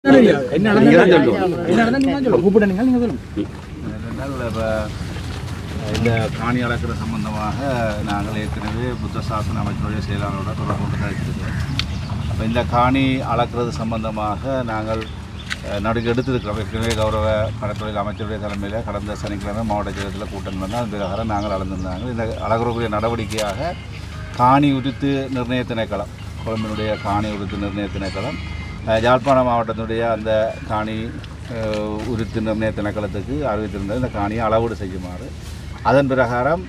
இந்த காணி அளக்கிற சம்பந்தமாக நாங்கள் ஏற்கனவே புத்த சாசன அமைச்சருடைய செயலாளரோட தொடர்பு கொண்டு கழிச்சிருக்கோம். அப்போ இந்த காணி அளக்கிறது சம்பந்தமாக நாங்கள் நடுக்கு எடுத்திருக்கிறோம். ஏற்கனவே கௌரவ கடற்தொழில் அமைச்சருடைய தலைமையில் கடந்த சனிக்கிழமை மாவட்ட செயலகத்தில் கூட்டம் பண்ணால் அந்த பிரகாரம் நாங்கள் அளந்திருந்தாங்க. இந்த அளக்கிறக்கூடிய நடவடிக்கையாக காணி உரித்து நிர்ணய திணைக்களம், கொழும்பினுடைய காணி உரித்து நிர்ணய திணைக்களம் யாழ்ப்பாணம் மாவட்டத்தினுடைய அந்த காணி உரித்து நிர்ணய திணைக்களத்துக்கு அறிவித்திருந்தது இந்த காணியை அளவீடு செய்யுமாறு. அதன் பிரகாரம்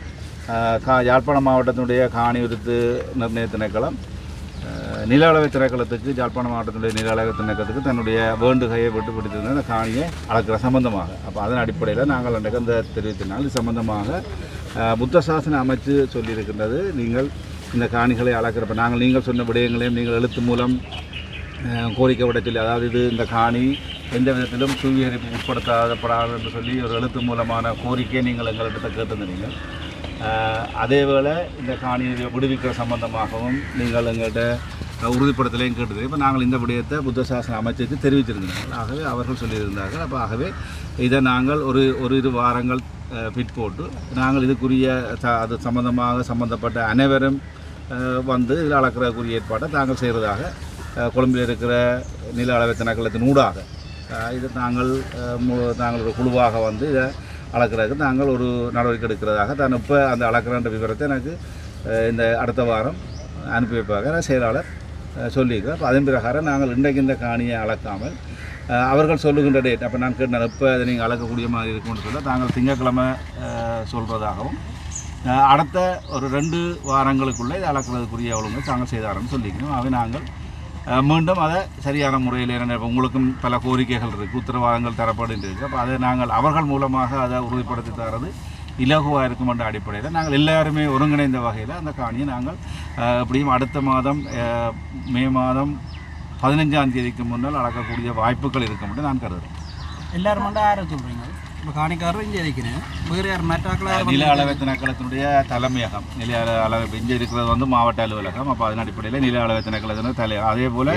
யாழ்ப்பாணம் மாவட்டத்தினுடைய காணி உரித்து நிர்ணய திணைக்களம் நில அளவை திணைக்களத்துக்கு யாழ்ப்பாணம் மாவட்டத்தினுடைய நில அளவை திணைக்களத்துக்கு தன்னுடைய வேண்டுகையை விட்டு பிடித்திருந்த இந்த காணியை அளக்கிற சம்பந்தமாக. அப்போ அதன் அடிப்படையில் நாங்கள் அன்றைக்கு அந்த தெரிவித்தினால் இது சம்பந்தமாக புத்த சாசன அமைச்சு சொல்லியிருக்கின்றது. நீங்கள் இந்த காணிகளை அளக்கிறப்ப நீங்கள் சொன்ன விடயங்களையும் நீங்கள் எழுத்து மூலம் கோரிக்கை விட சொல்லி, அதாவது இது இந்த காணி எந்த விதத்திலும் சுவீகரிப்பு உட்படுத்தப்படாது என்று சொல்லி ஒரு எழுத்து மூலமான கோரிக்கையை நீங்கள் எங்களிடத்தை கேட்டிருந்தீங்க. அதேவேளை இந்த காணியை விடுவிக்கிற சம்பந்தமாகவும் நீங்கள் எங்கள்கிட்ட உறுதிப்படுத்தலையும் கேட்டது. இப்போ நாங்கள் இந்த விடயத்தை புத்த சாசன அமைச்சருக்கு தெரிவித்திருந்தார்கள். ஆகவே அவர்கள் சொல்லியிருந்தார்கள். அப்போ ஆகவே இதை நாங்கள் ஒரு 2 வாரங்கள் பிற்போட்டு நாங்கள் இதுக்குரிய அது சம்பந்தப்பட்ட அனைவரும் வந்து இதில் அளக்கிறதுக்குரிய ஏற்பாட்டை தாங்கள் செய்கிறதாக கொழும்பில் இருக்கிற நில அளவை திணைக்களத்தின் ஊடாக இது நாங்கள் ஒரு குழுவாக வந்து இதை அளக்கிறதுக்கு நாங்கள் ஒரு நடவடிக்கை எடுக்கிறதாக தான் இப்போ அந்த அளக்கிறன்ற விவரத்தை எனக்கு இந்த அடுத்த வாரம் அனுப்பி வைப்பாக செயலாளர் சொல்லியிருக்கிறேன். அப்போ அதன் பிரகாரம் நாங்கள் இன்றைக்கு இந்த காணியை அளக்காமல் அவர்கள் சொல்லுகின்ற டேட், அப்போ நான் கேட்டேன் இப்போ அதை நீங்கள் அளக்கக்கூடிய மாதிரி இருக்கும்னு சொல்ல நாங்கள் திங்கட்கிழமை சொல்கிறதாகவும் அடுத்த ஒரு 2 வாரங்களுக்குள்ளே இதை அளக்கிறதுக்குரிய ஒழுங்கு தாங்கள் செய்தாரன்னு சொல்லிக்கணும். அவை நாங்கள் மீண்டும் அதை சரியான முறையில் உங்களுக்கும் பல கோரிக்கைகள் இருக்குது, உத்தரவாதங்கள் தரப்படுகின்றது. அப்போ அதை நாங்கள் அவர்கள் மூலமாக அதை உறுதிப்படுத்தி தரது இலகுவாக இருக்கும் என்ற அடிப்படையில் நாங்கள் எல்லாருமே ஒருங்கிணைந்த வகையில் அந்த காணியை நாங்கள் எப்படியும் அடுத்த மாதம் மே மாதம் 15ஆம் தேதிக்கு முன்னால் அளக்கக்கூடிய வாய்ப்புகள் இருக்கும் என்று நான் கருதுகிறேன். எல்லாரும் மட்டும் யாரை சொல்கிறீங்க? இப்போ காணிக்காரரும் இங்கே இருக்கிறேன், வேறு யார் மெட்டாக்கள் நில அளவை திணைக்களத்தினுடைய தலைமையகம் நில அளவை இங்கே இருக்கிறது வந்து மாவட்ட அலுவலகம். அப்போ அதன் அடிப்படையில் நில அளவை திணைக்களத்தினுடைய தலைவர், அதே போல்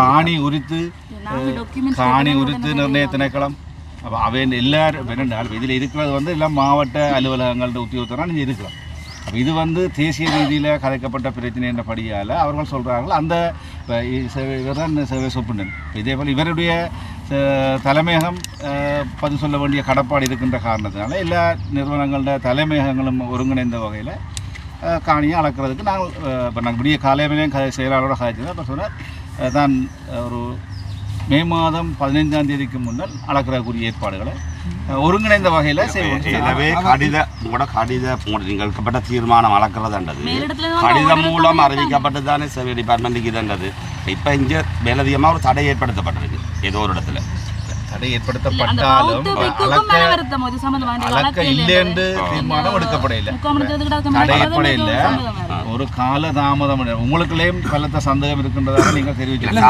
காணி உரித்து நிர்ணய திணைக்களம். அப்போ அவை எல்லாரும் வேண்டால் இதில் இருக்கிறது வந்து எல்லாம் மாவட்ட அலுவலகங்களோட உத்தியோகத்தராக நீங்கள் இருக்கலாம். அப்போ இது வந்து தேசிய ரீதியில் கதைக்கப்பட்ட பிரச்சனை என்றபடியால் அவர்கள் சொல்கிறார்கள் அந்த இவர் தான் சேவை சொப்புண்டன். இதே போல் இவருடைய தலைமையகம் பதில் சொல்ல வேண்டிய கடப்பாடு இருக்கின்ற காரணத்தினால எல்லா நிறுவனங்களோட தலைமையகங்களும் ஒருங்கிணைந்த வகையில் காணியை அளக்கிறதுக்கு நாங்கள் விடிய காலையிலேயும் செயலாளரோட கதைச்சது. அப்போ சொன்னால் தான் ஒரு மே மாதம் 15ஆம் தேதிக்கு முன்னால் அளக்கிறக்கூடிய ஏற்பாடுகளை ஒருங்கிணைந்த வகையில் செய்வோம். எனவே நீங்கள் தீர்மானம் அளக்கிறதுன்றது கடிதம் மூலம் அறிவிக்கப்பட்டு தானே சேவை டிபார்ட்மெண்ட்டுக்கு இதுன்றது. இப்போ இங்கே மேலதிகமாக ஒரு தடை ஏற்படுத்தப்பட்டிருக்கு ஏதோ ஒரு இடத்துல. தடை ஏற்படுத்தப்பட்டாலும் அளக்க இல்லை என்று தீர்மானம் எடுக்கப்படையில்லை, தடை ஏற்பட இல்லை. ஒரு கால தாமதம் உங்களுக்குள்ளேயும் பலத்த சந்தேகம் இருக்கின்றதாக நீங்கள் தெரிவிச்சிருக்கீங்க.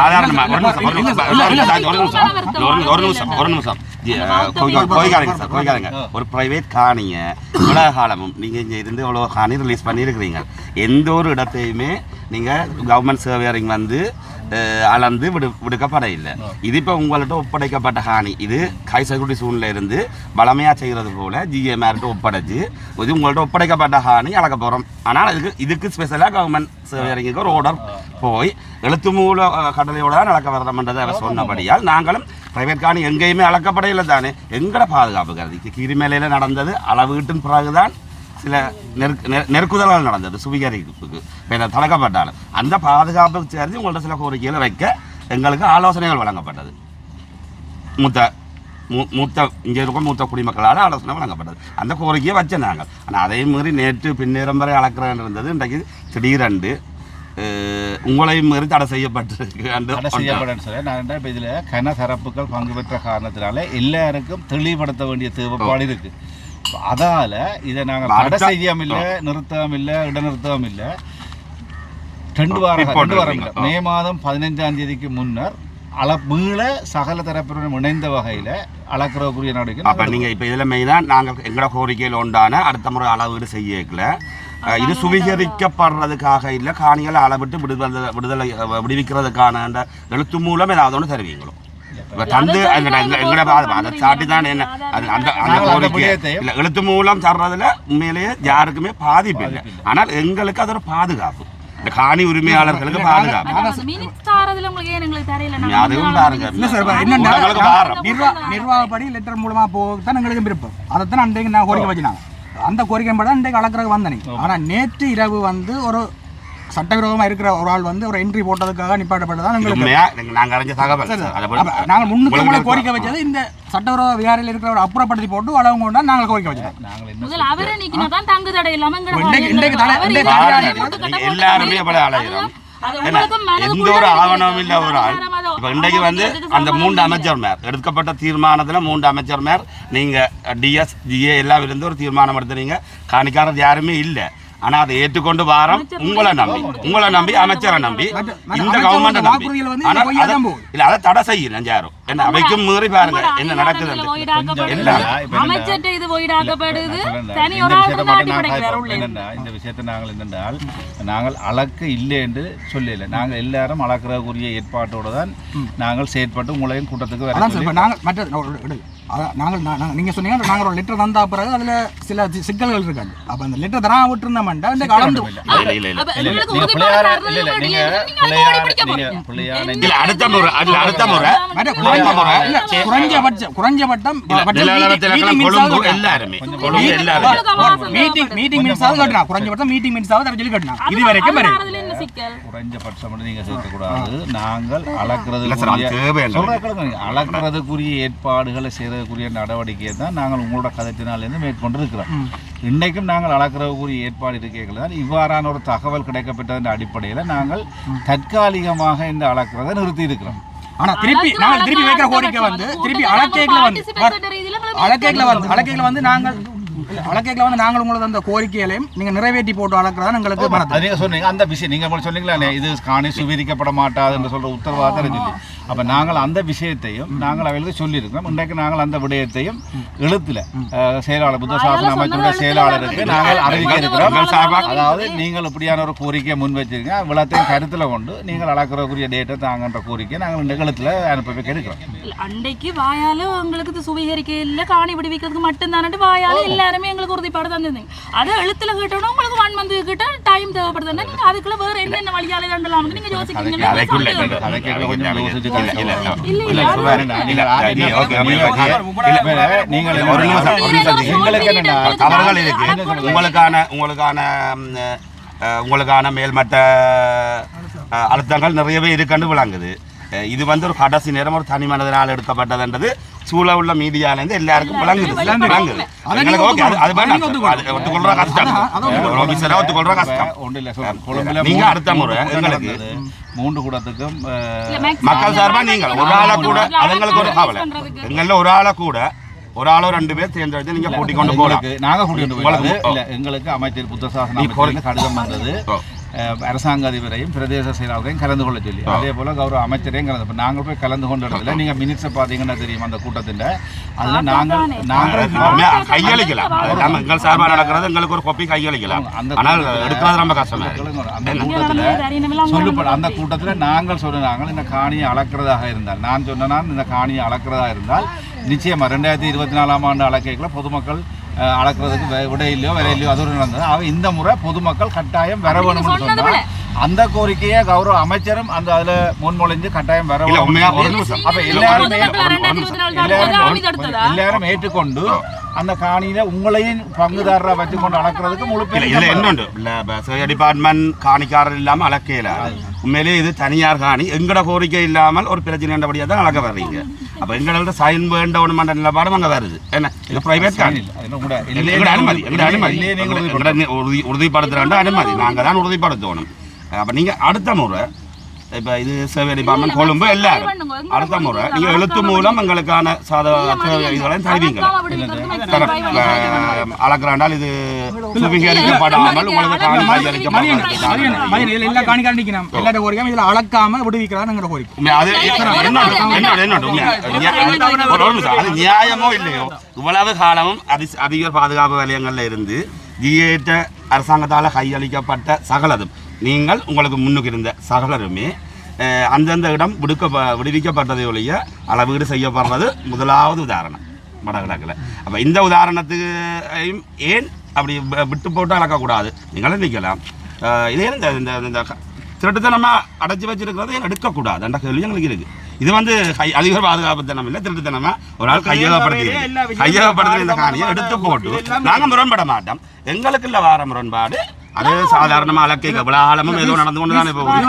ஒரு பிரைவேட் காணியை இவ்வளவு காலமும் நீங்கள் இங்கே இருந்து இவ்வளோ காணி ரிலீஸ் பண்ணியிருக்கிறீங்க. எந்த ஒரு இடத்தையுமே நீங்கள் கவர்மெண்ட் சர்வேரிங் வந்து அளந்து விடுக்கப்பட இல்லை. இது இப்போ உங்கள்கிட்ட ஒப்படைக்கப்பட்ட காணி, இது ஹை செக்யூரிட்டி சூழ்நிலை இருந்து பலமையாக செய்கிறது போல் ஜிஎம்ஆர்கிட்ட ஒப்படைச்சு இது உங்கள்கிட்ட ஒப்படைக்கப்பட்ட காணி அளக்க போகிறோம். ஆனால் இதுக்கு ஸ்பெஷலாக கவர்மெண்ட் சர்வேரிங்குக்கு ஒரு ஆர்டர் போய் எழுத்து மூல கடலையோட தான் அளக்க வரணும்ன்றதை அவர் சொன்னபடியால் நாங்களும் பிரைவேட் காணி எங்கேயுமே அளக்கப்பட இல்லை தானே. எங்கட பாதுகாப்பு கருதி கீரிமேலையில் நடந்தது அளவீட்டின் பிறகுதான் சில நெருக்குதல்கள் நடந்தது சுவீகரிப்புக்கு தளக்கப்பட்டாலும் அந்த பாதுகாப்புக்கு சேர்ந்து உங்கள்ட்ட சில கோரிக்கைகளை வைக்க எங்களுக்கு ஆலோசனைகள் வழங்கப்பட்டது. மூத்த இங்கே இருக்கும் மூத்த குடிமக்களால் ஆலோசனை வழங்கப்பட்டது. அந்த கோரிக்கையை வச்ச நாங்கள். ஆனால் அதே மாதிரி நேற்று பின்னேறம் வரை அளக்கிறேன் இருந்தது. இன்றைக்கு திடீரென்று உங்களையும் மீறி தடை செய்யப்பட்டிருக்கு. நான் இப்போ இதில் கன தரப்புகள் பங்கு பெற்ற காரணத்தினால எல்லாருக்கும் தெளிவுபடுத்த வேண்டிய தேவைப்பாடு இருக்குது. அதால் இதை நாங்கள் தடை செய்யாமல் இல்லை, நிறுத்தவும் இல்லை, இடைநிறுத்தவும் இல்லை. 2 வாரம் மே மாதம் 15ஆம் தேதிக்கு முன்னர் மீள சகல தரப்பினரும் இணைந்த வகையில் அளக்கிறக்கூடிய நடவடிக்கை. அப்போ நீங்கள் இப்போ இதில் மெயினாக நாங்கள் எங்களோட கோரிக்கையில் உண்டான அடுத்த முறை அளவீடு செய்யல இது சுவீகரிக்கப்படுறதுக்காக இல்லை, காணிகளை அளவிட்டு விடுவிக்கிறதுக்கான எழுத்து மூலம் ஏதாவது ஒன்று தருவீங்களோ? தந்து எங்கட அதை சாட்டி தான் என்ன அந்த கோரிக்கை இல்லை எழுத்து மூலம் தர்றதுல உண்மையிலேயே யாருக்குமே பாதிப்பு இல்லை. ஆனால் எங்களுக்கு அது ஒரு பாதுகாப்பு, இந்த காணி உரிமையாளர்களுக்கு பாதுகாப்பு. அதுவும் பாருங்க நிர்வாகப்படி லெட்டர் மூலமா போகத்தான் எங்களுக்கு விருப்பம். அதைத்தான் அன்றைக்கு நான் கோரிக்கை வச்சுனாங்க. அந்த கோரிக்கை படி இன்றைக்கு அளக்கிறதுக்கு வந்தேன். ஆனால் நேற்று இரவு வந்து ஒரு சட்டவிரோதமாக இருக்கிற ஒரு ஆள் வந்து ஒரு என்ட்ரி போட்டதுக்காக நிப்பாட்டப்பட்டதான் எங்களுக்கு நாங்கள் அறிஞ்ச தகவல். நாங்கள் முன்னுக்கு கோரிக்கை வச்சது இந்த சட்டவிரோத விகாரியில் இருக்கிற ஒரு அப்புறப்படுத்தி போட்டு வளவங்க கொண்டா நாங்கள் கோரிக்கை வச்சோம். எல்லாருமே பல அலைகிறோம். எந்த ஒரு ஆவணமும் இல்லை ஒரு ஆள். இப்போ இன்றைக்கு வந்து அந்த 3 அமைச்சர் மேர் எடுக்கப்பட்ட தீர்மானத்தில் 3 அமைச்சர் மேர் நீங்கள் டிஎஸ் ஜிஏ எல்லாம் இருந்து ஒரு தீர்மானம் எடுத்துறீங்க. காணிக்காரர் யாருமே இல்லை. ஆனால் அதை ஏற்றுக்கொண்டு வாரம் உங்களை நம்பி அமைச்சரை நம்பி இந்த கவர்மெண்ட்டை நம்பி இல்லை அதை தடை செய்யணும் யாரும் என்ன அவைக்கும் மீறி பாருங்க என்ன நடக்குது. இந்த விஷயத்தை நாங்கள் என்னென்றால் நாங்கள் அளக்க இல்லை என்று சொல்லல. நாங்கள் எல்லாரும் அளக்கிறக்குரிய ஏற்பாட்டோடு தான் நாங்கள் செயற்பட்டு உங்களையும் கூட்டத்துக்கு வர நீங்க சொன்னீங்க நாங்கள் ஒரு லெட்டர் தந்தா பிறகு அதுல சில சிக்கல்கள் இருக்காது. அப்ப அந்த லெட்டர் தரா விட்டுருந்தோம்டா இந்த கலந்து குறைஞ்சபட்சம் மீட்டிங் மினிட்ஸாவது கட்டணும். குறைஞ்சபட்சம் மீட்டிங் மினிட்ஸாவது சொல்லி கட்டணும். இது வரைக்கும் குறைஞ்சபட்சம் நீங்க சேர்க்கக்கூடாது. நாங்கள் அளக்கிறதுக்குரிய ஏற்பாடுகளை செய்யறதுக்குரிய நடவடிக்கையை தான் நாங்கள் உங்களோட கதத்தினாலேருந்து மேற்கொண்டு இருக்கிறோம். இன்றைக்கும் நாங்கள் அளக்கிறதுக்குரிய ஏற்பாடு இருக்கைகள் தான் இவ்வாறான ஒரு தகவல் கிடைக்கப்பட்டதன் அடிப்படையில் நாங்கள் தற்காலிகமாக இந்த அளக்கிறதை நிறுத்தி இருக்கிறோம். ஆனா திருப்பி வைக்கிற கோரிக்கை வந்து திருப்பி அளக்கைகளை வந்து நாங்கள் உங்களது அந்த கோரிக்கைகளையும் நீங்க நிறைவேற்றி போட்டு அளக்கிறதா எங்களுக்கு நீங்க சொன்னீங்க அந்த விஷயம் நீங்க சொன்னீங்களா இது காணி சுவீரிக்கப்பட மாட்டாது என்று சொல்ற உத்தரவாதம் சொல்லி. அப்ப நாங்கள் அந்த விஷயத்தையும் நாங்கள் அவர்களுக்கு சொல்லியிருக்கிறோம். இன்றைக்கு நாங்கள் அந்த விடயத்தையும் எழுத்துல செயலாளர் புத்த சாசன அமைச்சருடைய செயலாளருக்கு நாங்கள் அறிவிக்க இருக்கிறோம். அதாவது நீங்கள் இப்படியான ஒரு கோரிக்கையை முன் வச்சிருக்கீங்க, விளத்தையும் கருத்துல கொண்டு நீங்கள் அளக்கிறக்குரிய டேட்டை தாங்கன்ற கோரிக்கையை நாங்கள் இந்த எழுத்துல அனுப்பி எடுக்கிறோம். அன்றைக்கு வாயால உங்களுக்கு சுவீகரிக்க இல்லை காணி விடுவிக்கிறதுக்கு மட்டும்தானட்டு வாயால எல்லாருமே எங்களுக்கு உறுதிப்பாடு தந்துருந்தீங்க. அதை எழுத்துல கேட்டோன்னா உங்களுக்கு 1 month கிட்ட டைம் தேவைப்படுதுன்னா நீங்க அதுக்குள்ள வேற என்னென்ன வழியாலே தண்டலாம் நீங்க யோசிக்கிறீங்க. உங்களுக்கான மேல்மட்ட அழுத்தங்கள் நிறையவே இருக்குன்னு விளங்குது. இது வந்து ஒரு கடைசி நேரம் ஒரு தனி மனிதனால் எடுக்கப்பட்டதுன்றது சூழ உள்ள மீடியாலேருந்து எல்லாருக்கும் விளங்குது. ஒத்துக்கொள்ற கஷ்டம், ஒத்துக்கொள்ற கஷ்டம். நீங்க அடுத்த முறை எங்களுக்கு 3 கூடத்துக்கும் மக்கள் சார்பா நீங்கள் ஒரு ஆளை கூட அதுங்களுக்கு ஒரு கவலை எங்களில் ஒரு ஆளை கூட ஒரு ஆளோ 2 பேர் தேர்ந்தெடுத்து நீங்க கூட்டிக் கொண்டு போலாம். நாங்க கூட்டிட்டு போகல. எங்களுக்கு அமைச்சர் புத்த சாசன கடிதம் வந்தது. அரசாங்க அதிபரையும் பிரதேச செயலாளரையும் கலந்து கொள்ள சொல்லி, அதே போல கௌரவ அமைச்சரையும் கலந்து. நாங்கள் போய் கலந்து கொண்ட இடத்துல நீங்க மினிட்ஸை பார்த்தீங்கன்னா தெரியும் அந்த கூட்டத்தில். அதுல நாங்கள் கையளிக்கலாம். எங்கள் சார்பாக நடக்கிறது எங்களுக்கு ஒரு கொப்பி கையளிக்கலாம். ஆனால் எடுக்கிறது ரொம்ப கஷ்டம். அந்த கூட்டத்தில் சொல்லப்படும் அந்த கூட்டத்தில் நாங்கள் சொன்னாங்க இந்த காணியை அளக்கிறதாக இருந்தால், நான் சொன்னேன்னா இந்த காணியை அளக்கிறதா இருந்தால் நிச்சயமா 2024ஆம் ஆண்டு அளக்கைகளை பொதுமக்கள் அளக்கிறதுக்கு விட இல்லையோ வேற இல்லையோ அது ஒரு நடந்தது. இந்த முறை பொதுமக்கள் கட்டாயம் வர வேணும்னு சொன்னால் அந்த கோரிக்கையை கௌரவ அமைச்சரும் அந்த அதுல முன்மொழிஞ்சு கட்டாயம் வர அப்ப எல்லாரும் ஏற்றுக்கொண்டு அந்த காணியில உங்களையும் பங்குதாரரா வச்சு கொண்டு அளக்கிறதுக்கு முழு இதுல என்னுண்டு டிபார்ட்மெண்ட் காணிக்காரர் இல்லாம அளக்கையில உண்மையிலேயே இது தனியார் காணி எங்கட கோரிக்கை இல்லாமல் ஒரு பிரச்சனைபடியா தான் அளக்க வர்றீங்க. அப்ப எங்களோட சைன் வேண்டவனுமான நிலப்பாடும் அங்க வருது. என்ன இது பிரைவேட் காணி அனுமதி உறுதிப்படுத்துற அனுமதி நாங்க தான் உறுதிப்படுத்தணும். அப்ப நீங்க அடுத்த முறை இப்போ இது சேவை டிபார்ட்மெண்ட் கொழும்பு எல்லாரும் அடுத்த முறை நீங்கள் எழுத்து மூலம் எங்களுக்கான இதுகளையும் தருவீங்களா அளக்கிறாண்டால் இது சுவீகரிக்கப்படாமல் உங்களுக்கு அது நியாயமோ இல்லையோ இவ்வளவு காலமும் அதிக பாதுகாப்பு வலயங்கள்ல இருந்து ஜிஏட்ட அரசாங்கத்தால் கையளிக்கப்பட்ட சகலதும் நீங்கள் உங்களுக்கு முன்னுக்கு இருந்த சகலருமே அந்தந்த இடம் விடுவிக்கப்பட்டதை ஒழிய அளவீடு செய்யப்படுறது முதலாவது உதாரணம் வடகிழக்கில். அப்போ இந்த உதாரணத்துக்கு ஏன் அப்படி விட்டு போட்டு அளக்கக்கூடாது? நீங்களும் நிற்கலாம். இதே இந்த திருட்டுத்தனமாக அடைச்சி வச்சிருக்கிறது ஏன் எடுக்கக்கூடாது என்ற கேள்வி எங்களுக்கு இருக்குது. இது வந்து அதிக பாதுகாப்பு தனம் இல்லை, திருட்டுத்தனமா ஒரு ஆள் கையகப்படுத்தி இந்த காணியை எடுத்து போட்டு நாங்கள் முரண்பட மாட்டோம். எங்களுக்கு இல்லை வார முரண்பாடு. அது சாதாரணமா அலக்கைக்கு விழாலமும் ஏதோ நடந்து கொண்டு தானே போகுது.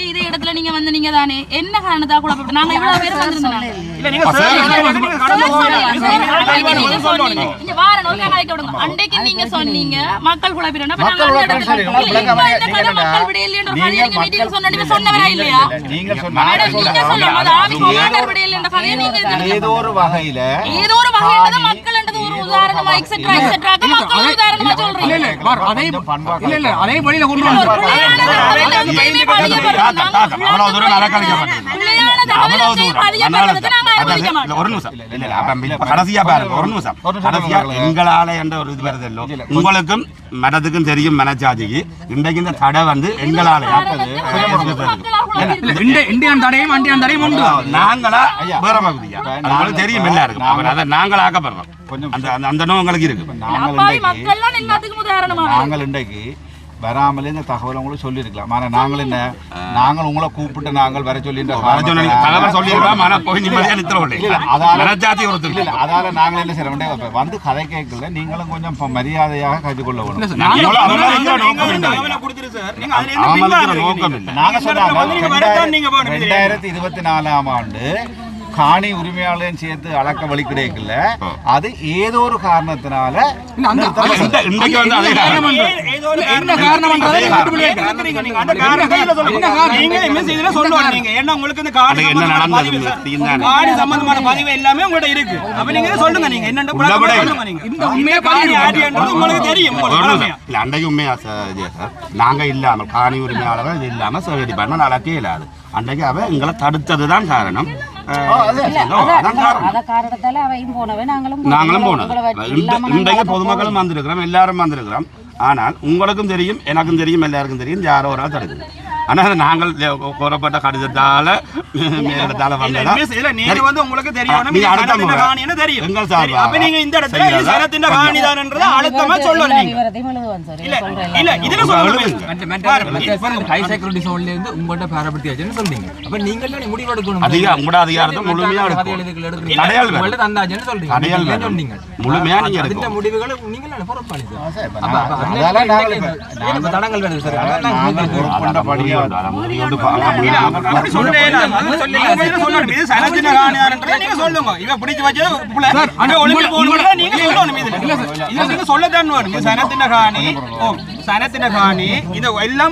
இதே இடத்துல நீங்க வந்து நீங்க தானே என்ன காரணத்தா கூட நாங்க இவ்வளவு பேர் வந்திருந்தோம். அன்றைக்கு நீங்க சொன்னீங்க மக்கள் குழப்பினா மக்கள் விட இல்லைன்ற கதையை நீங்க மீட்டிங்ல சொன்னவரா இல்லையா? நீங்க ஏதோ ஒரு வகையில மக்கள்ன்றது ஒரு உதாரணமா எக்ஸெட்ரா எக்ஸெட்ரா மக்கள் உதாரணமா சொல்றீங்க. இல்ல அதே வழியில கொண்டு எங்களால என்ற ஒரு இது வருதல்லோ உங்களுக்கும் மனதுக்கும் தெரியும் மனச்சாதிக்கு இன்றைக்கு இந்த தடை வந்து எங்களால இந்தியன் தடையும் அண்டியன் தடையும் உண்டு. நாங்களா வேற பகுதியா உங்களுக்கு தெரியும் எல்லாருக்கும். அதை நாங்கள் ஆக்கப்படுறோம். அந்த நோங்களுக்கு இருக்கு. நாங்கள் இன்றைக்கு வராமலே இந்த தகவல் உங்களுக்கு சொல்லியிருக்கலாம். ஆனால் நாங்கள் என்ன நாங்கள் உங்களை கூப்பிட்டு நாங்கள் வர சொல்லி தகவல் சொல்லியிருக்கலாம். ஆனால் போய் நிம்மதியாக நிறுத்த அதால நாங்கள் என்ன செய்ய வந்து கதை கேட்கல. நீங்களும் கொஞ்சம் மரியாதையாக கற்றுக்கொள்ள வேணும். நாங்கள் சொன்னாங்க 2024ஆம் ஆண்டு காணி உரிமையாளரையும் சேர்த்து அளக்க வழி கிடைக்கல. அது ஏதோ ஒரு காரணத்தினால சம்பந்தமான பதிவு எல்லாமே உங்கள்ட்ட இருக்கு. அப்ப நீங்க சொல்லுங்க, நீங்க என்ன தெரியும். அன்றைக்கு உண்மையா சார் நாங்க இல்லாமல் காணி உரிமையாளர்கள் இல்லாம சேவை டிபார்ட்மெண்ட் அளக்கே இல்லாது. அன்றைக்கு அவ எங்களை தடுத்ததுதான் காரணம். நாங்களும் போனோம். இன்றைக்கு பொதுமக்களும் வந்திருக்கிறோம், எல்லாரும் வந்திருக்கிறோம். ஆனால் உங்களுக்கும் தெரியும், எனக்கும் தெரியும், எல்லாருக்கும் தெரியும் யாரோ ஒரு ஆள் தடுக்குது. ஆனால் நாங்கள் கோரப்பட்ட கடிதத்தால மேலிடத்தால வந்ததா வந்து உங்களுக்கு தெரியும். எங்கள் சார்பா அப்ப நீங்க இந்த இடத்துல சரத்தின் காணிதான்ன்றத அழுத்தமா சொல்லணும். இல்ல இதுல சொல்லுங்க ஹை செக்யூரிட்டி ஜோன்ல இருந்து உங்கள்ட்ட பாரபட்சியாச்சுன்னு சொல்றீங்க. அப்ப நீங்க எல்லாம் முடிவு எடுக்கணும். உங்களோட அதிகாரத்தை முழுமையா எடுக்கணும். தடையால் உங்கள்ட்ட தந்தாச்சுன்னு சொல்றீங்க. சொன்னீங்க முழுமையா நீங்க எடுக்கணும். முடிவுகளை நீங்க என்ன பொறுப்பாளி சார். அப்ப அதனால நாங்கள் தடங்கள் வேணும் சார். நாங்கள் பொறுப்புண்ட படியா எல்லாம்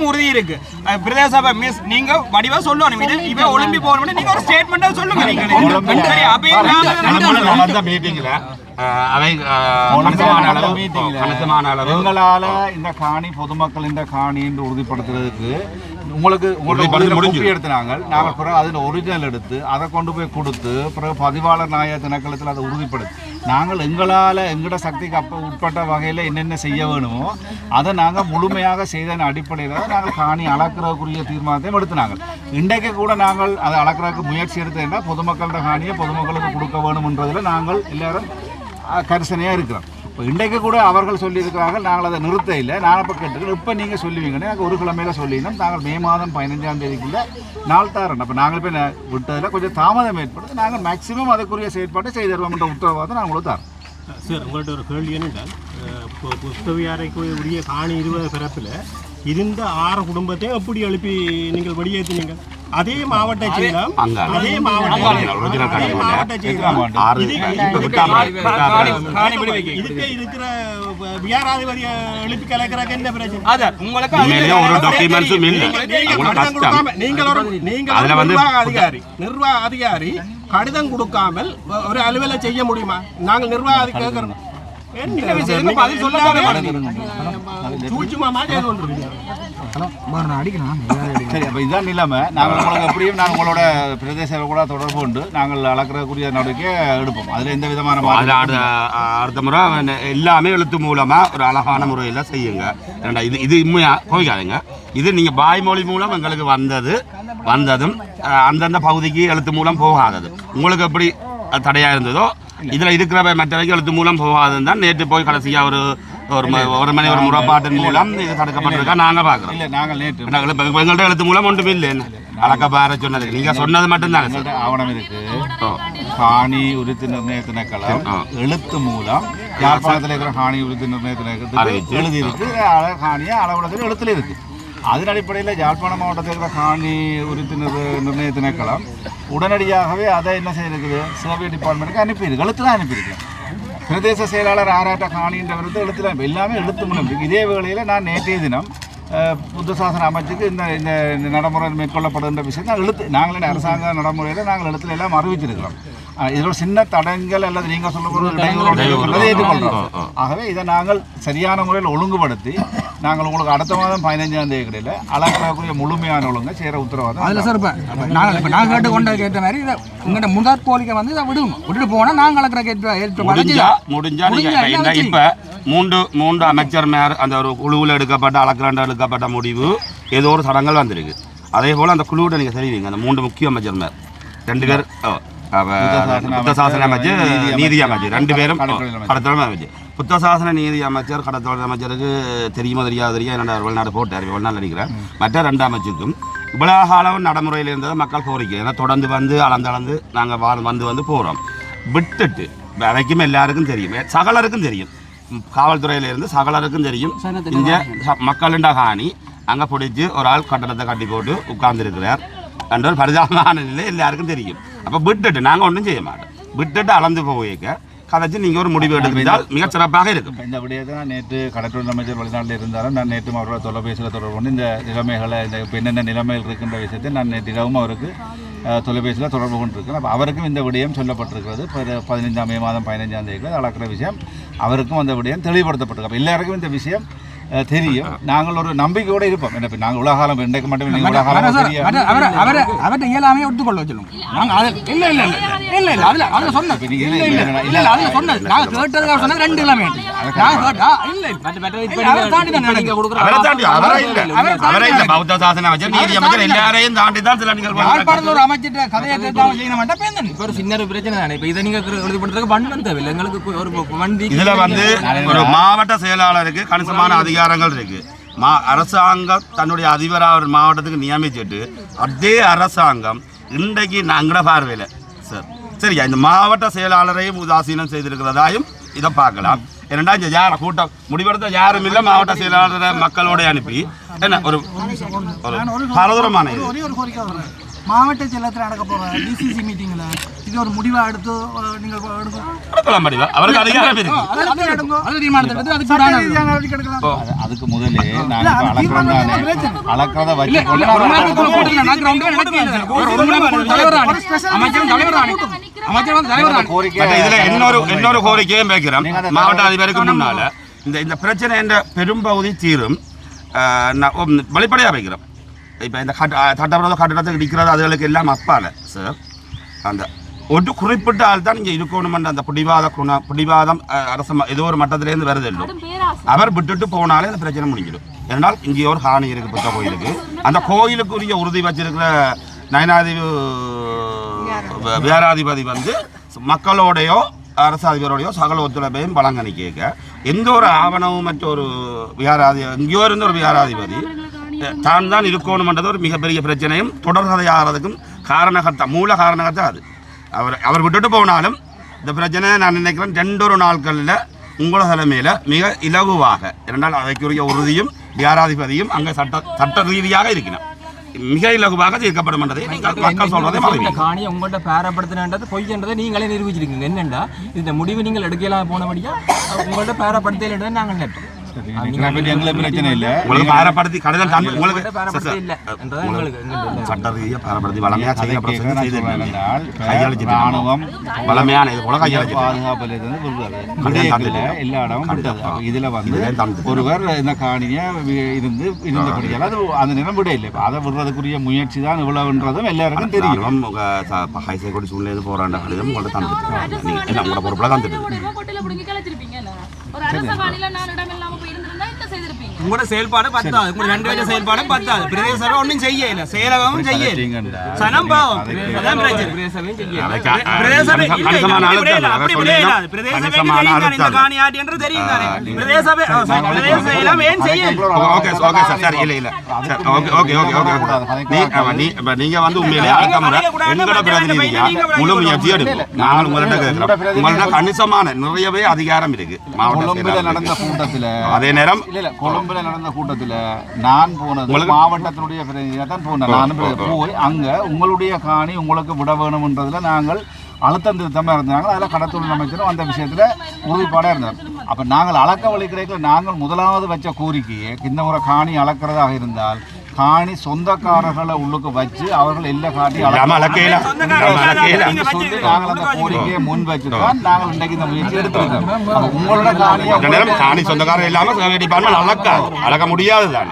உறுதி இருக்கு. பிரதேச சபை மிஸ் நீங்க வடிவா சொல்லணும். இது இவ ஒலிம்பி போகணும். நீங்க ஒரு ஸ்டேட்மெண்டா சொல்லுங்க. எங்களால இந்த காணி பொதுமக்கள் இந்த காணி என்று உறுதிப்படுத்துறதுக்கு உங்களுக்கு எடுத்தாங்க. நாங்கள் பிறகு அதில் ஒரிஜினல் எடுத்து அதை கொண்டு போய் கொடுத்து பிறகு பதிவாளர் நாய திணைக்களத்தில் அதை உறுதிப்படுத்தி நாங்கள் எங்களால் எங்களோட சக்திக்கு அப்போ உட்பட்ட வகையில் என்னென்ன செய்ய வேணுமோ அதை நாங்கள் முழுமையாக செய்தன அடிப்படையில் தான் நாங்கள் காணி அளக்கிறதுக்குரிய தீர்மானத்தையும் எடுத்துனாங்க. இன்றைக்கு கூட நாங்கள் அதை அளக்கிறதுக்கு முயற்சி எடுத்தேன்னா பொதுமக்களோட காணியை பொதுமக்களுக்கு கொடுக்க வேணும்ன்றதில் நாங்கள் எல்லாரும் கரிசனையாக இருக்கிறோம். இப்போ இன்றைக்கு கூட அவர்கள் சொல்லியிருக்கிறார்கள், நாங்கள் அதை நிறுத்த இல்லை. நான் இப்போ கேட்டுக்கிறேன், இப்போ நீங்கள் சொல்லுவீங்கன்னு எனக்கு ஒரு கிழமையில் சொல்லிடணும். நாங்கள் மே மாதம் 15ஆம் தேதிக்குள்ளே நாள் தரோம். அப்போ நாங்கள் இப்போ விட்டதில் கொஞ்சம் தாமதம் ஏற்படுது. நாங்கள் மேக்சிமம் அதுக்குரிய செயற்பாட்டை செய்து தருவோம்ன்ற உத்தரவாதம் நாங்கள் தரோம். சார், உங்கள்கிட்ட ஒரு கேள்வி என்னென்றால், இப்போ புஷ்பவியாரைக்கு உரிய காணி 20 பிறப்பில் இருந்த 6 குடும்பத்தையும் எப்படி எழுப்பி நீங்கள் வெளியேற்றினீங்க? அதே மாவட்ட செயலம், அதே மாவட்ட இதுக்கு இருக்கிற வியாராதிபதி எழுப்பி கலக்கிறாங்க. என்ன பிரச்சனை? நிர்வாக அதிகாரி கடிதம் கொடுக்காமல் ஒரு அலுவலை செய்ய முடியுமா? நாங்கள் நிர்வாக அதிகாரி அடிக்கலாம் சரி, அப்போ இதுதான் நிலைமை. நாங்கள் உங்களுக்கு எப்படியும் நாங்கள் உங்களோட பிரதேச கூட தொடர்பு கொண்டு நாங்கள் அளக்கிறக்கூடிய நடவடிக்கை எடுப்போம். அதில் எந்த விதமான அடுத்த முறை எல்லாமே எழுத்து மூலமாக ஒரு அழகான முறையில் செய்யுங்க. ஏன்னா இது உண்மையாக கோவிக்காதீங்க. இது நீங்கள் வாய்மொழி மூலம் எங்களுக்கு வந்ததும் அந்தந்த பகுதிக்கு எழுத்து மூலம் போகாதது உங்களுக்கு எப்படி தடையாக இருந்ததோ இதில் இருக்கிற மற்றவைக்கு எழுத்து மூலம் போகாதுன்னு தான் நேற்று போய் கடைசியாக ஒரு மணி ஒரு முறைப்பாட்டின் மூலம் இது தடுக்கப்பட்டிருக்கா நாங்கள் பார்க்குறோம். இல்லை, நாங்கள் நேற்று எங்கள்கிட்ட எழுத்து மூலம் ஒன்றுமே இல்லை. அளக்க பார சொன்னது நீங்கள் சொன்னது மட்டும்தான் ஆவணம் இருக்கு. காணி உறுதி நிர்ணய திணைக்களம் எழுத்து மூலம் யாழ்ப்பாணத்தில் இருக்கிற காணி உறுதி நிர்ணய திணைக்களத்தில் எழுதி இருக்கு. காணியை அளவிடத்தில் எழுத்துல இருக்கு. அதன் அடிப்படையில் யாழ்ப்பாணம் மாவட்டத்தில் இருக்கிற காணி உறுதி நிர்ணய திணைக்களம் உடனடியாகவே அதை என்ன செய்திருக்குது, சர்வே டிபார்ட்மெண்ட்டுக்கு அனுப்பியிருக்கு. எழுத்துல அனுப்பியிருக்கு. பிரதேச செயலாளர் ஆராட்ட காணின்ற விருது எழுத்துல எல்லாமே எழுத்து மூலம். இதே வேளையில் நான் நேற்றைய தினம் புத்த சாசன அமைச்சுக்கு இந்த நடைமுறை மேற்கொள்ளப்படுகின்ற விஷயம் தான் எழுத்து நாங்களே அரசாங்க நடைமுறையில் நாங்கள் எழுத்துல எல்லாம் அறிவிச்சிருக்கிறோம். இதோட சின்ன தடங்கள் அல்லது நீங்கள் சொல்ல ஏற்றுக்கொள்கிறோம். ஆகவே இதை நாங்கள் சரியான முறையில் ஒழுங்குபடுத்தி நாங்கள் உங்களுக்கு அடுத்த மாதம் 15ஆம் தேதி கிடையில அளக்கக்கூடிய முழுமையான ஒழுங்கை சேர உத்தரவாதம். அதில் சார் இப்போ நாங்கள் கேட்ட மாதிரி இதை உங்கள்கிட்ட முதற் கோரிக்கை வந்து இதை விட்டுட்டு போனால் நாங்கள் அளக்கிற முடிஞ்சா இப்போ மூன்று அமைச்சர் அந்த ஒரு குழுவில் எடுக்கப்பட்ட முடிவு ஏதோ ஒரு சடங்கள் வந்திருக்கு. அதே போல் அந்த குழுவோட நீங்கள் தெரிவிங்க. அந்த 3 முக்கிய அமைச்சர் 2 பேர் புத்த சாசன அமைச்சர், நீதி அமைச்சர் 2 பேரும் கடத்தொழில் அமைச்சர். புத்த சாசன நீதி அமைச்சர் கடத்தொழில் அமைச்சருக்கு தெரியுமோ தெரியா என்னோட வெளிநாடு போட்டார், வெளிநாடு நினைக்கிறேன். மற்ற 2 அமைச்சருக்கும் இவ்வளவு காலம் நடைமுறையில் இருந்தது மக்கள் கோரிக்கை. ஏன்னா தொடர்ந்து அளந்து நாங்கள் வந்து போகிறோம். விட்டுட்டு அதைக்கும் எல்லாருக்கும் தெரியும், சகலருக்கும் தெரியும், காவல்துறையிலிருந்து சகலருக்கும் தெரியும். இங்கே மக்களுண்ட காணி அங்கே பிடிச்சி ஒரு ஆள் கட்டடத்தை கட்டி போட்டு உட்கார்ந்துருக்கிறார் என்ற ஒரு பரிதாபமான நிலை எல்லாருக்கும் தெரியும். அப்போ விட்டுட்டு நாங்கள் ஒன்றும் செய்ய மாட்டோம். விட்டுட்டு அளந்து போய்க்க கதைச்சு நீங்கள் ஒரு முடிவு எடுத்தால் மிகச் சிறப்பாக இருக்கும். இந்த விடயத்தை நான் நேற்று கடற்றொழில் அமைச்சர் வெளிநாட்டில் இருந்தாலும் நான் நேற்று அவரோட தொலைபேசியில் தொடர்பு கொண்டு இந்த நிலைமைகளை இப்போ என்னென்ன நிலைமைகள் இருக்கின்ற விஷயத்தை நான் நேற்று இரவும் அவருக்கு தொலைபேசியில் தொடர்பு கொண்டிருக்கிறேன். அப்போ அவருக்கும் இந்த விடயம் சொல்லப்பட்டிருக்கிறது. 15ஆம் மே மாதம் 15ஆம் தேதி அளக்கிற விஷயம் அவருக்கும் அந்த விடயம் தெளிவுபடுத்தப்பட்டிருக்கு. அப்போ எல்லாருக்கும் இந்த விஷயம் தெரியும். நாங்கள் ஒரு நம்பிக்கையோடு இருப்போம். என்ன நாங்கள் உலகாலம் இன்றைக்கு மட்டும் அவர்கிட்ட இயலாமே ஒத்துக்கொள்ள வச்சிடும். நாங்கள் இல்லை இல்லை இல்லை இல்லை அதில் அதில் சொன்னது இல்லை இல்லை இல்லை அதில் சொன்னது நாங்கள் கேட்டதுக்காக சொன்னது 2 இல்லாமே நாங்கள் கேட்டா இல்லை அவரை தாண்டி தான் பௌத்த சாசன அமைச்சர், நீதி அமைச்சர் எல்லாரையும் தாண்டி தான் சில நீங்கள் யாழ்ப்பாணத்தில் ஒரு அமைச்சிட்ட கதையை செய்ய மாட்டேன். பேருந்து இப்போ ஒரு சின்ன பிரச்சனை தானே. இப்போ இதை நீங்கள் எழுதி பண்ணுறதுக்கு வண்டி தேவையில்லை. எங்களுக்கு ஒரு வண்டி இதில் வந்து ஒரு மாவட்ட செயலாளருக்கு கணிசமான அதிகாரங்கள் இருக்கு. அரசாங்கம் தன்னுடைய அதிபராக ஒரு மாவட்டத்துக்கு நியமிச்சுட்டு அதே அரசாங்கம் இன்றைக்கு நாங்கள பார்வையில் சார் சரியா இந்த மாவட்ட செயலாளரையும் உதாசீனம் செய்திருக்கிறதாயும் இதை பார்க்கலாம். ஏன்னா இந்த யாரை கூட்டம் முடிவெடுத்த யாரும் இல்லை, மாவட்ட செயலாளரை மக்களோட அனுப்பி என்ன ஒரு பலதூரமான மாவட்ட செயலகத்தில் நடக்க போகிற டிசிசி மீட்டிங்கில் இது ஒரு முடிவாக எடுத்து நீங்கள் அவருக்கு அதிகாரம் இருக்கு. அதுக்கு முதலே அளக்கிறத வச்சு இன்னொரு கோரிக்கையும் வைக்கிறோம். மாவட்ட அதிபருக்கு முன்னால இந்த பிரச்சனை என்ற பெரும்பகுதி தீரும் வெளிப்படையாக வைக்கிறோம். இப்போ இந்த சட்டவிரோத கட்டடத்துக்கு நிற்கிறது அதுகளுக்கு எல்லாம் அப்பால சார் அந்த ஒரு குறிப்பிட்ட ஆள் தான் இங்கே இருக்கணுமென்ற அந்த பிடிவாதம் அரசு ஏதோ ஒரு மட்டத்திலேருந்து வருது இல்லை. அவர் விட்டுட்டு போனாலே அந்த பிரச்சனை முடிஞ்சிடும். ஏன்னால் இங்கே ஒரு காணி இருக்குது புத்த கோயிலுக்கு. அந்த கோயிலுக்குரிய உறுதி வச்சிருக்கிற நயனாதிபதி வியாராதிபதி வந்து மக்களோடையோ அரசு அதிபரோடையோ சகல ஒத்துழைப்பையும் வழங்கி கேட்க எந்த ஒரு ஆவணமும் மற்ற ஒரு எங்கேயோ இருந்த ஒரு வியாராதிபதி தான் இருக்கணும்ன்றது ஒரு மிகப்பெரிய பிரச்சனையும் தொடர்கதையாகிறதுக்கும் மூல காரணகர்த்தா அது. அவர் விட்டுட்டு போனாலும் இந்த பிரச்சனை நான் நினைக்கிறேன் 2 நாட்களில் உங்களோட தலைமையில் மிக இலகுவாக இரண்டால் அதைக்குரிய உறுதியும் வியாராதிபதியும் அங்கே சட்ட ரீதியாக இருக்கணும். மிக இலகுவாக தீர்க்கப்படும் என்றதை நீங்கள் மக்கள் சொல்றதை காணியை உங்கள்கிட்ட பேரப்படுத்தினது பொய்ன்றதை நீங்களே நிரூபிச்சிருக்கீங்க. என்னென்னா இந்த முடிவு நீங்கள் எடுக்கலாம் போனபடியா உங்கள்கிட்ட பேரப்படுத்தலைன்றதை நாங்கள் நினைப்போம். இதை பற்றி எங்களுக்கு பிரச்சனை இல்லை. உங்களுக்கு பாரப்படுத்தி கடிதம் தந்து உங்களுக்கு பாரப்படுத்தி இல்ல என்றது எங்களுக்கு சட்ட ரீதியாக பாரப்படுத்தி வளமையாக செய்ய பிரச்சனை செய்து ராணுவம் வளமையான இது போல கையாளச்சு பாதுகாப்பில் இருந்து விடுறாரு. எல்லா இடமும் விட்டது. இதில் வந்து ஒருவர் இந்த காணியை இருந்தபடியால் அது அந்த நிலம் விட இல்லை. அதை விடுறதுக்குரிய முயற்சி தான் இவ்வளவுன்றதும் எல்லாருக்கும் தெரியும். ஹைசைகோடி சூழ்நிலை போராண்ட கடிதம் உங்கள்ட்ட தந்துட்டு நீங்கள் உங்களோட பொறுப்பில் தந்துட்டு உங்களோட செயல்பாடு பத்தாது. உங்களோட 2 பேரும் செயல்பாடும் பத்தாது. பிரதேச சபை ஒன்றும் செய்யல, செயலகமும் செய்யல. சனம் பாவம். அதான் பிரச்சனை. பிரதேச சபையும் செய்யல. பிரதேச சபை கணிசமான அழுத்தம். அப்படி விடையாது. பிரதேச சபைக்கு தெரியும் இந்த காணி ஆட்டி என்று தெரியும் தானே. பிரதேச சபை பிரதேச செயலம் ஏன் செய்யல? Okay okay sir. சரி இல்ல சார். ஓகே நீங்க வந்து உண்மையிலே அடுத்த முறை எங்களோட பிரதிநிதியா முழு முயற்சி எடுக்கும். நாங்கள் உங்கள்கிட்ட கேட்கிறோம். உங்கள்கிட்ட கணிசமான நிறையவே அதிகாரம் இருக்கு. கொழும்புல நடந்த கூட்டத்தில் அதே நேரம் கொழும்புல நடந்த கூட்டத்தில் நான் போனது மாவட்டத்தினுடைய பிரதிநிதியாக தான் போனேன். நான் போய் அங்கே உங்களுடைய காணி உங்களுக்கு விட வேணும்ன்றதுல நாங்கள் அழுத்தம் திருத்தமாக இருந்தாங்க. அதில் கடத்தொழில் அமைச்சரும் அந்த விஷயத்தில் உறுதிப்பாடாக இருந்தார். அப்போ நாங்கள் அளக்க வழி கிடைக்கல. நாங்கள் முதலாவது வச்ச கோரிக்கையை இந்த முறை காணி அளக்கிறதாக இருந்தால் காணி சொந்தக்காரர்களை உள்ளுக்கு வச்சு அவர்கள் எல்லா காட்டி நாங்கள் அந்த கோரிக்கையை முன் வச்சுதான் நாங்கள் இன்றைக்கு இந்த முயற்சி எடுத்திருக்கோம். உங்களோட காணி சொந்தக்காரர் இல்லாமல் டிபார்ட்மெண்ட் அளக்க முடியாது தான்.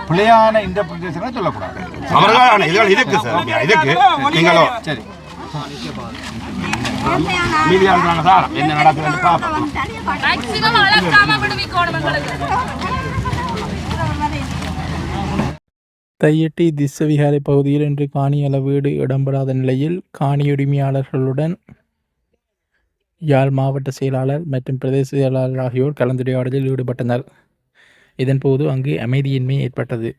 பிள்ளையான இன்டர்பிரிட்டேஷனை சொல்லக்கூடாது. அவர்களான இதுகள் இருக்கு சார். இதுக்கு நீங்களோ சரி என்ன நடக்குதுன்னு பார்ப்போம். தையிட்டி திஸ்ஸவிஹாரை பகுதியில் இன்று காணி அளவீடு இடம்பெறாத நிலையில் காணி உரிமையாளர்களுடன் யாழ் மாவட்ட செயலாளர் மற்றும் பிரதேச செயலாளர் ஆகியோர் கலந்துரையாடலில் ஈடுபட்டனர். இதன்போது அங்கு அமைதியின்மை ஏற்பட்டது.